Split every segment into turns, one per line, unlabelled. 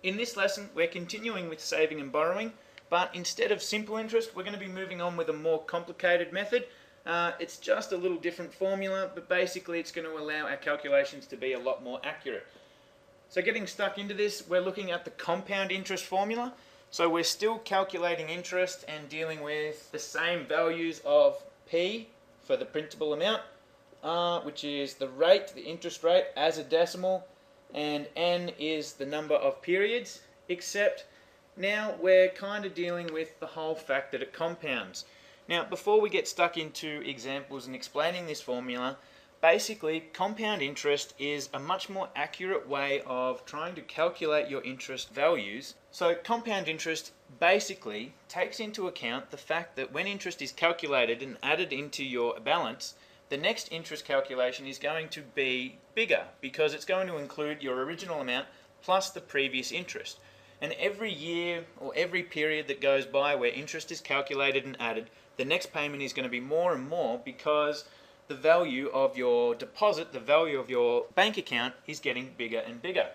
in this lesson we're continuing with saving and borrowing, but instead of simple interest we're going to be moving on with a more complicated method. It's just a little different formula, but basically it's going to allow our calculations to be a lot more accurate. So getting stuck into this, we're looking at the compound interest formula. So we're still calculating interest and dealing with the same values of P for the principal amount, which is the rate, the interest rate as a decimal, and N is the number of periods, except now we're kind of dealing with the whole fact that it compounds. Now, before we get stuck into examples and explaining this formula, basically compound interest is a much more accurate way of trying to calculate your interest values. So compound interest basically takes into account the fact that when interest is calculated and added into your balance, the next interest calculation is going to be bigger because it's going to include your original amount plus the previous interest. And every year or every period that goes by where interest is calculated and added, the next payment is going to be more and more because the value of your deposit, the value of your bank account is getting bigger and bigger.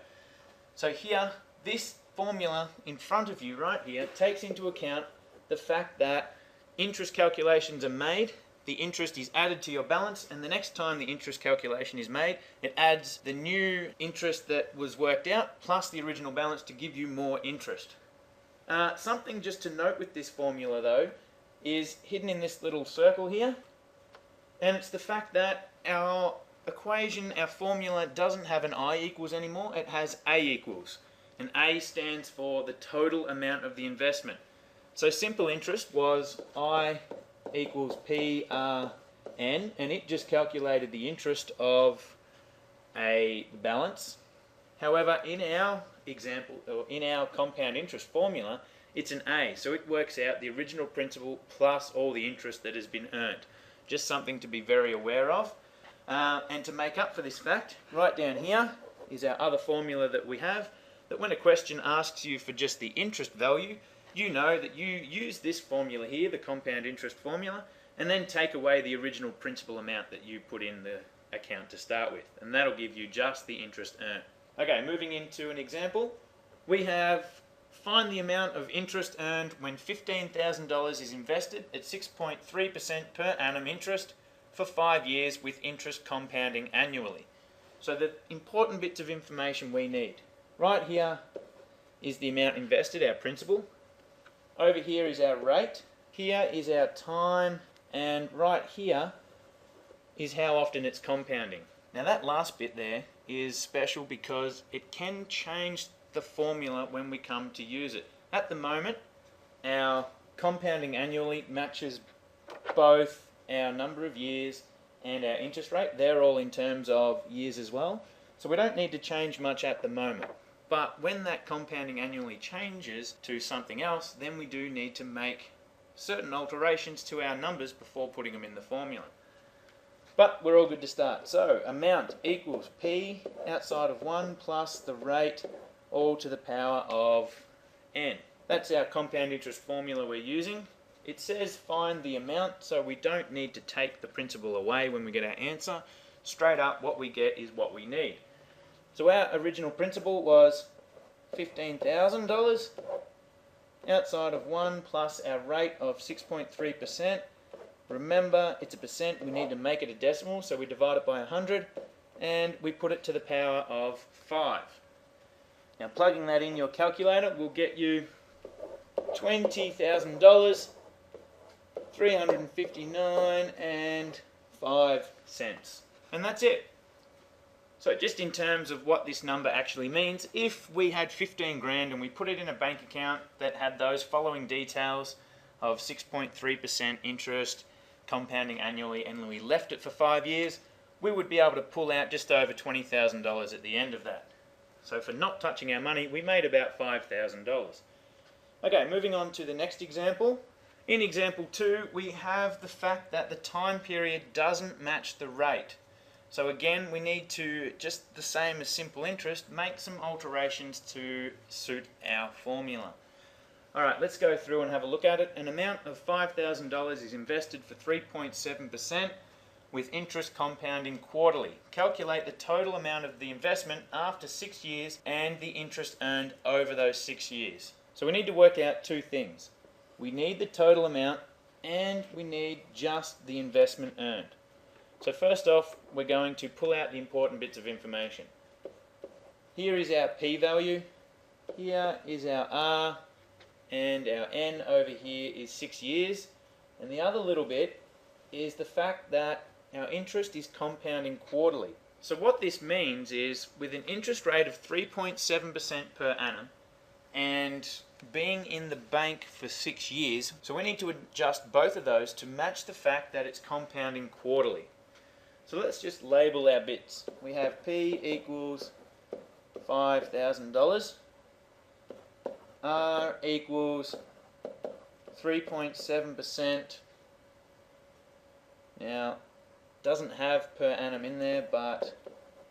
So here, this formula in front of you right here takes into account the fact that interest calculations are made, the interest is added to your balance, and the next time the interest calculation is made, it adds the new interest that was worked out plus the original balance to give you more interest. Something just to note with this formula though is hidden in this little circle here, and it's the fact that our equation, our formula, doesn't have an I equals anymore, it has A equals. And A stands for the total amount of the investment. So simple interest was I equals PRN, and it just calculated the interest of a balance. However, in our example, or in our compound interest formula, it's an A, so it works out the original principal plus all the interest that has been earned. Just something to be very aware of. And to make up for this fact, right down here is our other formula that we have, that when a question asks you for just the interest value, you know that you use this formula here, the compound interest formula, and then take away the original principal amount that you put in the account to start with, and that'll give you just the interest earned. Okay, moving into an example, we have find the amount of interest earned when $15,000 is invested at 6.3% per annum interest for 5 years with interest compounding annually. So the important bits of information we need. Right here is the amount invested, our principal. Over here is our rate. Here is our time. And right here is how often it's compounding. Now that last bit there is special because it can change the formula when we come to use it. At the moment, our compounding annually matches both our number of years and our interest rate. They're all in terms of years as well. So we don't need to change much at the moment. But when that compounding annually changes to something else, then we do need to make certain alterations to our numbers before putting them in the formula. But we're all good to start. So amount equals P outside of 1 plus the rate all to the power of N. That's our compound interest formula we're using. It says find the amount, so we don't need to take the principal away when we get our answer. Straight up what we get is what we need. So our original principal was $15,000 outside of 1 plus our rate of 6.3%. Remember, it's a percent, we need to make it a decimal, so we divide it by 100 and we put it to the power of 5. Now plugging that in your calculator will get you $20,000, 359 and 5 cents. And that's it. So just in terms of what this number actually means, if we had 15 grand and we put it in a bank account that had those following details of 6.3% interest, compounding annually, and we left it for 5 years, we would be able to pull out just over $20,000 at the end of that. So for not touching our money, we made about $5,000. Okay, moving on to the next example. In example 2, we have the fact that the time period doesn't match the rate. So again, we need to, just the same as simple interest, make some alterations to suit our formula. Alright, let's go through and have a look at it. An amount of $5,000 is invested for 3.7%. with interest compounding quarterly. Calculate the total amount of the investment after 6 years and the interest earned over those 6 years. So we need to work out two things. We need the total amount and we need just the investment earned. So first off, we're going to pull out the important bits of information. Here is our p-value, here is our r, and our n over here is 6 years. And the other little bit is the fact that our interest is compounding quarterly. So what this means is, with an interest rate of 3.7% per annum and being in the bank for 6 years, so we need to adjust both of those to match the fact that it's compounding quarterly. So let's just label our bits. We have P equals $5,000, R equals 3.7%. Now, doesn't have per annum in there, but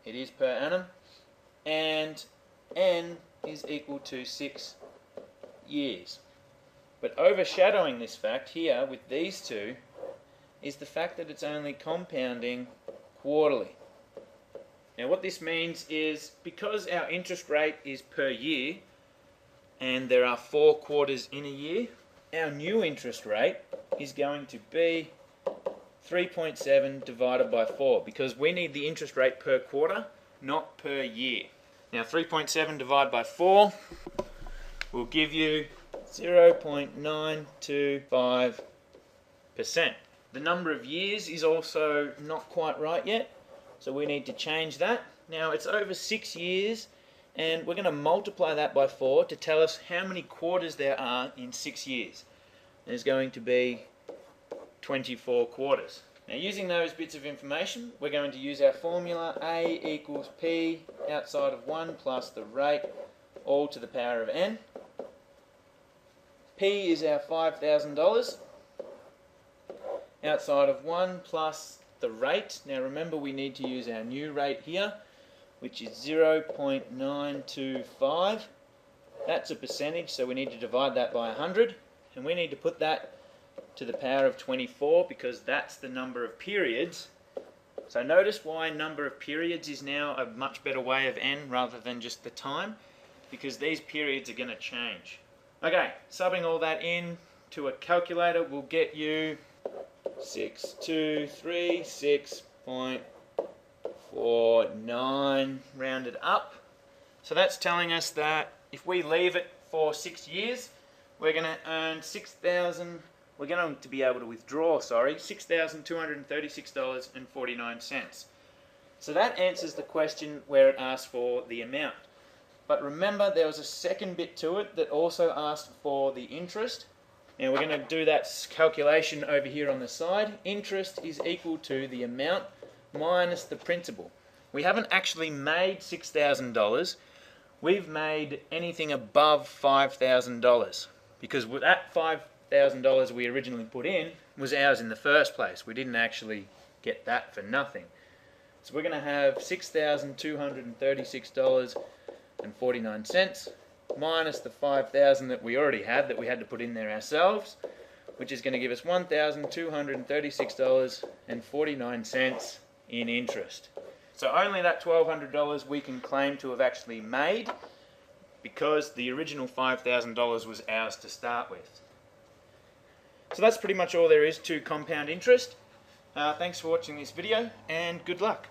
it is per annum. And N is equal to 6 years. But overshadowing this fact here with these two is the fact that it's only compounding quarterly. Now what this means is, because our interest rate is per year and there are 4 quarters in a year, our new interest rate is going to be 3.7 divided by 4, because we need the interest rate per quarter, not per year. Now 3.7 divided by 4 will give you 0.925%. The number of years is also not quite right yet, so we need to change that. Now it's over 6 years, and we're going to multiply that by 4 to tell us how many quarters there are in 6 years. There's going to be 24 quarters. Now using those bits of information, we're going to use our formula A equals P outside of 1 plus the rate, all to the power of n. P is our $5,000 outside of 1 plus the rate. Now remember, we need to use our new rate here, which is 0.925. That's a percentage, so we need to divide that by 100, and we need to put that to the power of 24 because that's the number of periods. So notice why number of periods is now a much better way of n rather than just the time, because these periods are going to change. Okay, subbing all that in to a calculator will get you 6236.49 rounded up. So that's telling us that if we leave it for 6 years, we're going to earn we're going to be able to withdraw, $6,236.49. So that answers the question where it asks for the amount. But remember, there was a second bit to it that also asked for the interest. Now we're going to do that calculation over here on the side. Interest is equal to the amount minus the principal. We haven't actually made $6,000. We've made anything above $5,000, because that $5,000 we originally put in was ours in the first place. We didn't actually get that for nothing. So we're going to have $6,236.49 minus the $5,000 that we already had, that we had to put in there ourselves, which is going to give us $1,236.49 in interest. So only that $1,200 we can claim to have actually made, because the original $5,000 was ours to start with. So that's pretty much all there is to compound interest. Thanks for watching this video, and good luck.